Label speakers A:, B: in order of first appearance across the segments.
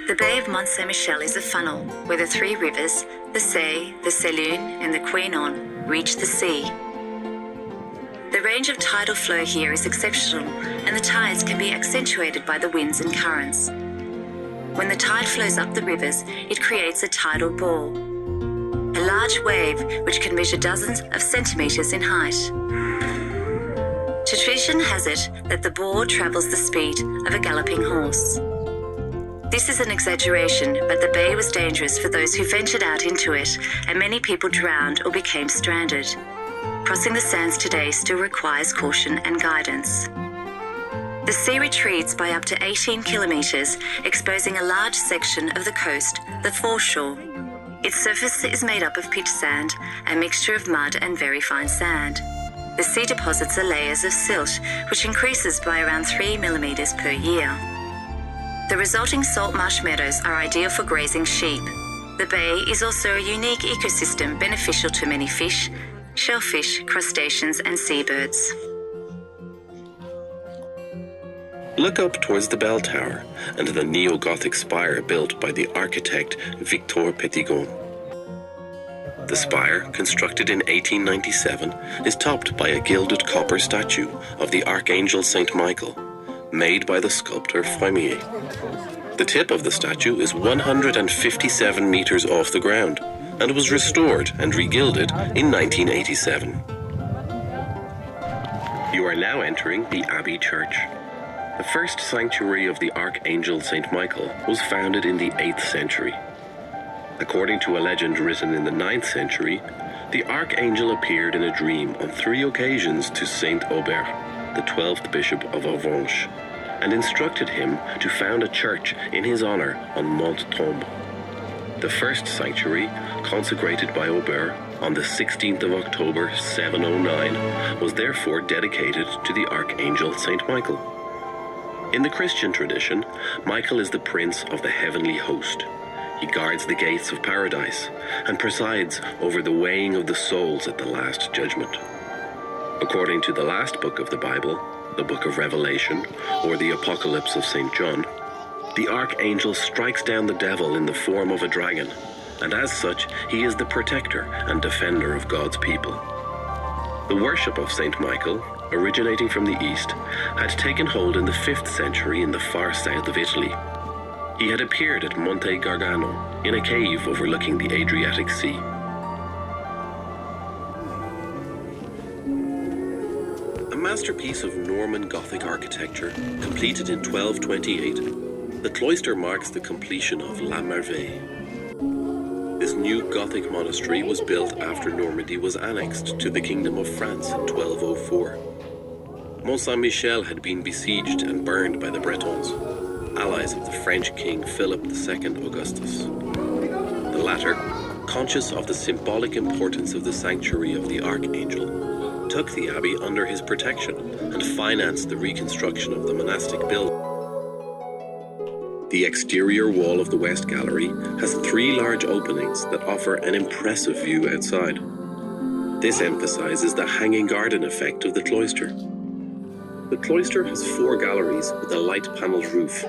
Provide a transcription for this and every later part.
A: The Bay of Mont-Saint Michel is a funnel where the three rivers, the Seille, the Sélune, and the Quénon, reach the sea. The range of tidal flow here is exceptional, and the tides can be accentuated by the winds and currents. When the tide flows up the rivers, it creates a tidal ball, a large wave which can measure dozens of centimeters in height. Tradition has it that the ball travels the speed of a galloping horse. This is an exaggeration, but the bay was dangerous for those who ventured out into it, and many people drowned or became stranded. Crossing the sands today still requires caution and guidance. The sea retreats by up to 18 kilometers, exposing a large section of the coast, the foreshore. Its surface is made up of pitch sand, a mixture of mud and very fine sand. The sea deposits are layers of silt, which increases by around 3 millimeters per year. The resulting salt marsh meadows are ideal for grazing sheep. The bay is also a unique ecosystem beneficial to many fish, shellfish, crustaceans, and seabirds.
B: Look up towards the bell tower and the neo-Gothic spire built by the architect Victor Petitgon. The spire, constructed in 1897, is topped by a gilded copper statue of the Archangel Saint Michael, made by the sculptor Fremier. The tip of the statue is 157 meters off the ground and was restored and regilded in 1987. You are now entering the Abbey Church. The first sanctuary of the Archangel Saint Michael was founded in the 8th century. According to a legend written in the 9th century, the Archangel appeared in a dream on 3 occasions to Saint Aubert, the 12th Bishop of Avranches, and instructed him to found a church in his honor on Mont-Saint. The first sanctuary, consecrated by Aubert on the 16th of October 709, was therefore dedicated to the Archangel Saint Michael. In the Christian tradition, Michael is the prince of the heavenly host. He guards the gates of paradise and presides over the weighing of the souls at the last judgment. According to the last book of the Bible, the book of Revelation, or the Apocalypse of St. John, the archangel strikes down the devil in the form of a dragon, and as such, he is the protector and defender of God's people. The worship of St. Michael, originating from the east, had taken hold in the 5th century in the far south of Italy. He had appeared at Monte Gargano in a cave overlooking the Adriatic Sea. A masterpiece of Norman Gothic architecture, completed in 1228, the cloister marks the completion of La Merveille. This new Gothic monastery was built after Normandy was annexed to the Kingdom of France in 1204. Mont-Saint Michel had been besieged and burned by the Bretons, allies of the French King Philip II Augustus. The latter, conscious of the symbolic importance of the sanctuary of the Archangel, took the abbey under his protection and financed the reconstruction of the monastic building. The exterior wall of the West Gallery has 3 large openings that offer an impressive view outside. This emphasizes the hanging garden effect of the cloister. The cloister has 4 galleries with a light-paneled roof,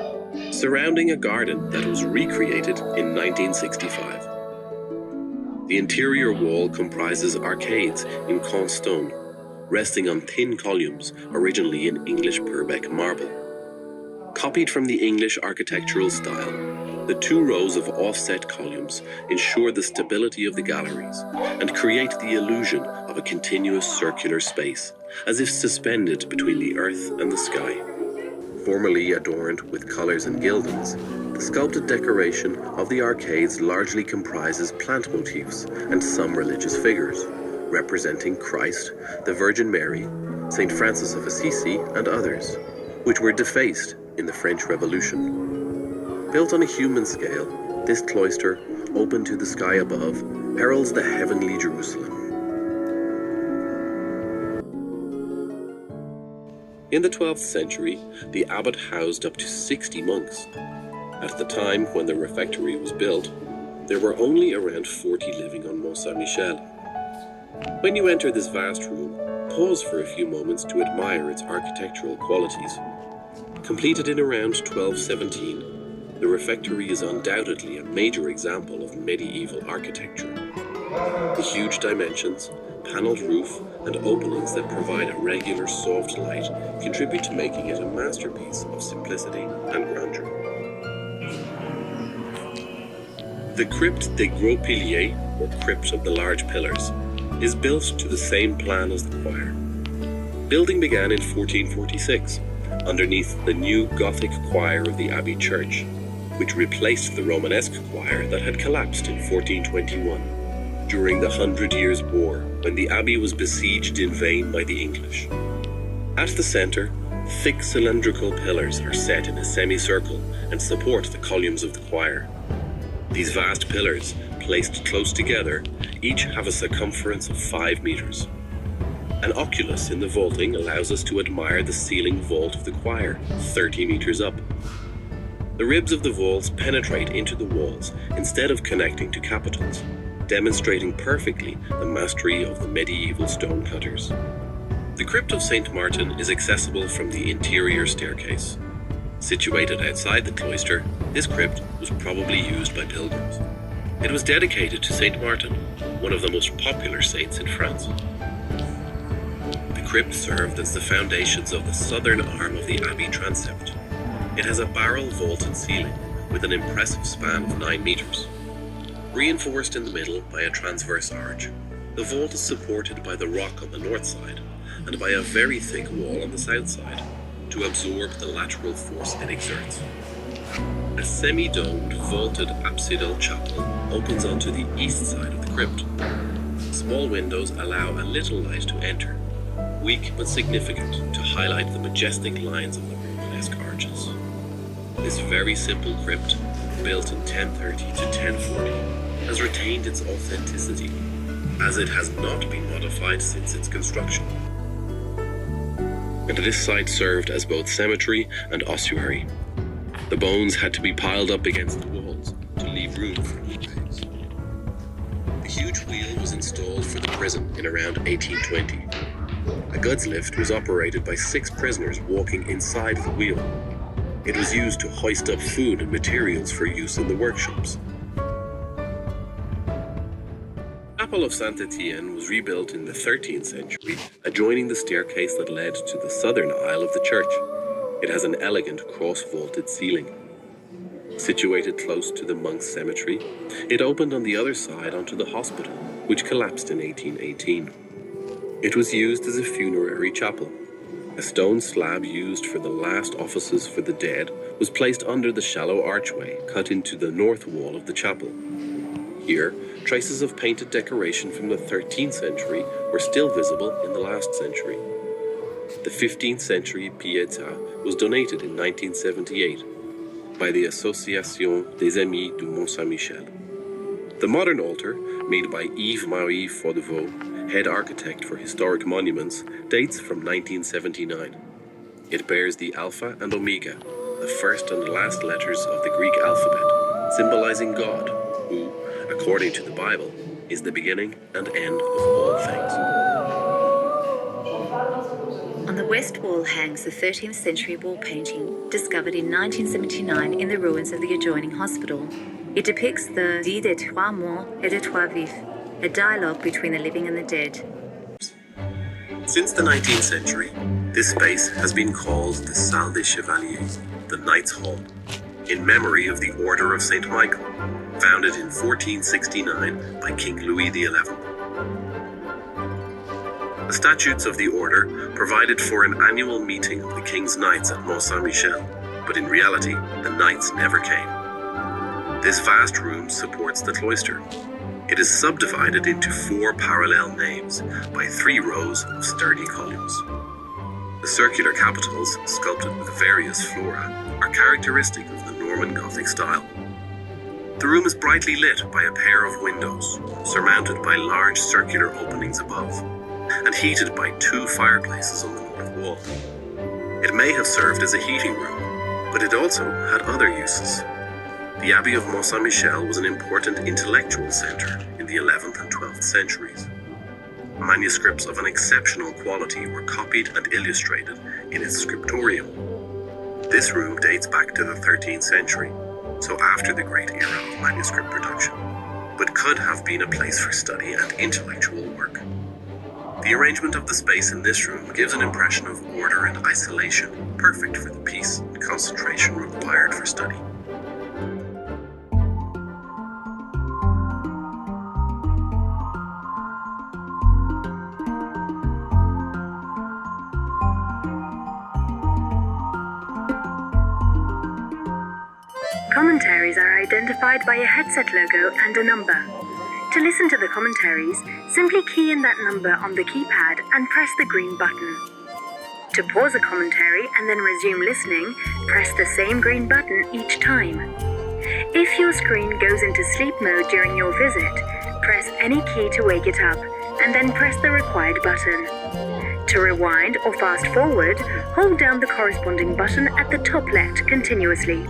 B: surrounding a garden that was recreated in 1965. The interior wall comprises arcades in Caen stone, resting on thin columns originally in English Purbeck marble. Copied from the English architectural style, the 2 rows of offset columns ensure the stability of the galleries and create the illusion of a continuous circular space, as if suspended between the earth and the sky. Formerly adorned with colours and gildings, the sculpted decoration of the arcades largely comprises plant motifs and some religious figures, representing Christ, the Virgin Mary, St. Francis of Assisi, and others, which were defaced in the French Revolution. Built on a human scale, this cloister, open to the sky above, heralds the heavenly Jerusalem. In the 12th century, the abbot housed up to 60 monks. At the time when the refectory was built, there were only around 40 living on Mont-Saint Michel. When you enter this vast room, pause for a few moments to admire its architectural qualities. Completed in around 1217, The refectory is undoubtedly a major example of medieval architecture. The huge dimensions, panelled roof, and openings that provide a regular soft light contribute to making it a masterpiece of simplicity and grandeur. The Crypt des Gros Piliers, or Crypt of the Large Pillars, is built to the same plan as the choir. Building began in 1446, underneath the new Gothic choir of the Abbey Church, which replaced the Romanesque choir that had collapsed in 1421 during the 100 Years' War, when the abbey was besieged in vain by the English. At the centre, thick cylindrical pillars are set in a semicircle and support the columns of the choir. These vast pillars, placed close together, each have a circumference of 5 meters. An oculus in the vaulting allows us to admire the ceiling vault of the choir, 30 meters up. The ribs of the vaults penetrate into the walls instead of connecting to capitals, demonstrating perfectly the mastery of the medieval stonecutters. The Crypt of St. Martin is accessible from the interior staircase. Situated outside the cloister, this crypt was probably used by pilgrims. It was dedicated to St. Martin, one of the most popular saints in France. The crypt served as the foundations of the southern arm of the abbey transept. It has a barrel vaulted ceiling with an impressive span of 9 meters. Reinforced in the middle by a transverse arch, the vault is supported by the rock on the north side and by a very thick wall on the south side to absorb the lateral force it exerts. A semi-domed, vaulted apsidal chapel opens onto the east side of the crypt. Small windows allow a little light to enter, weak but significant to highlight the majestic lines of the Romanesque arches. This very simple crypt, built in 1030 to 1040, has retained its authenticity, as it has not been modified since its construction. And this site served as both cemetery and ossuary. The bones had to be piled up against the walls to leave room for new graves. The huge wheel was installed for the prison in around 1820. A goods lift was operated by 6 prisoners walking inside the wheel. It was used to hoist up food and materials for use in the workshops. The Chapel of Saint Etienne was rebuilt in the 13th century, adjoining the staircase that led to the southern aisle of the church. It has an elegant cross-vaulted ceiling. Situated close to the monks' cemetery, it opened on the other side onto the hospital, which collapsed in 1818. It was used as a funerary chapel. A stone slab used for the last offices for the dead was placed under the shallow archway cut into the north wall of the chapel. Here, traces of painted decoration from the 13th century were still visible in the last century. The 15th century Pietà was donated in 1978 by the Association des Amis du Mont-Saint Michel. The modern altar, made by Yves-Marie Faudevaux, head architect for historic monuments, dates from 1979. It bears the Alpha and Omega, the first and last letters of the Greek alphabet, symbolizing God, who, according to the Bible, is the beginning and end of all things.
A: On the west wall hangs the 13th century wall painting, discovered in 1979 in the ruins of the adjoining hospital. It depicts the Vie des trois morts et des trois vifs, a dialogue between the living and the dead.
B: Since the 19th century, this space has been called the Salle des Chevaliers, the Knights' Hall, in memory of the Order of St. Michael, founded in 1469 by King Louis XI. The statutes of the order provided for an annual meeting of the King's Knights at Mont-Saint Michel, but in reality, the Knights never came. This vast room supports the cloister. It is subdivided into 4 parallel naves by 3 rows of sturdy columns. The circular capitals, sculpted with various flora, are characteristic of the Norman Gothic style. The room is brightly lit by a pair of windows, surmounted by large circular openings above, and heated by 2 fireplaces on the north wall. It may have served as a heating room, but it also had other uses. The Abbey of Mont-Saint Michel was an important intellectual centre in the 11th and 12th centuries. Manuscripts of an exceptional quality were copied and illustrated in its scriptorium. This room dates back to the 13th century. so after the great era of manuscript production, but could have been a place for study and intellectual work. The arrangement of the space in this room gives an impression of order and isolation, perfect for the peace and concentration required for study.
A: Commentaries are identified by a headset logo and a number. To listen to the commentaries, simply key in that number on the keypad and press the green button. To pause a commentary and then resume listening, press the same green button each time. If your screen goes into sleep mode during your visit, press any key to wake it up, and then press the required button. To rewind or fast forward, hold down the corresponding button at the top left continuously.